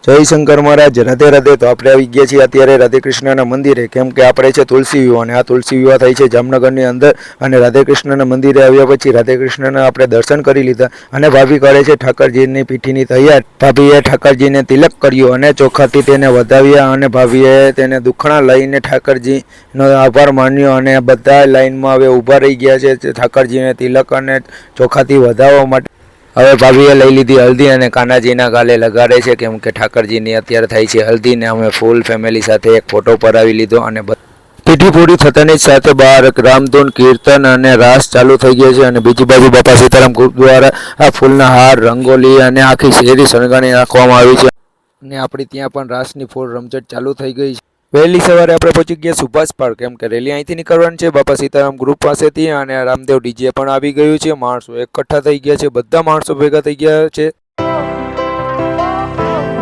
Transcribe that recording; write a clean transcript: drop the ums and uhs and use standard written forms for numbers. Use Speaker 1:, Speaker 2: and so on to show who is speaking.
Speaker 1: જય શંકર મહારાજ, રાધે રાધે। તો આપણે આવી ગયા છીએ અત્યારે રાધે કૃષ્ણના મંદિરે, કેમ કે આપણે છે તુલસી વિવાહ અને આ તુલસી વિવાહ થાય છે જામનગરની અંદર। અને રાધે કૃષ્ણના મંદિરે આવ્યા પછી રાધે કૃષ્ણના આપણે દર્શન કરી લીધા અને ભાભી કરે છે ઠાકરજીની પીઠીની તૈયાર। ભાભીએ ઠાકરજીને તિલક કર્યો અને ચોખાથી તેને વધાવ્યા અને ભાભીએ તેને દુખણા લઈને ઠાકરજીનો આભાર માન્યો અને બધા લાઈનમાં હવે ઊભા રહી ગયા છે ઠાકરજીને તિલક અને ચોખાથી વધાવવા માટે। હવે ભાભીએ લઈ લીધી હલ્દી અને કાનાજીના ગાલે લગાડે છે, કેમ કે ઠાકરજીની અત્યારે થાય છે હલ્દી ને અમે ફૂલ ફેમિલી સાથે એક ફોટો પડાવી લીધો અને પીઠી પૂરી થતાની સાથે બહાર રામધૂન કીર્તન અને રાસ ચાલુ થઈ ગયો છે। અને બીજી બાજુ બાપા સીતારામ ગ્રુપ દ્વારા આ ફૂલના હાર, રંગોલી અને આખી શેરી સળગાણી રાખવામાં આવી છે અને આપણી ત્યાં પણ રાસની ફૂલ રમઝટ ચાલુ થઈ ગઈ છે। વહેલી સવારે આપણે પહોંચી ગયા સુભાષ પાર્ક, કેમ કે રેલી અહીંથી નીકળવાની છે બાપા સીતારામ ગ્રુપ પાસેથી અને રામદેવ ડીજે પણ આવી ગયું છે। માણસો એકઠા થઈ ગયા છે, બધા માણસો ભેગા થઈ ગયા છે।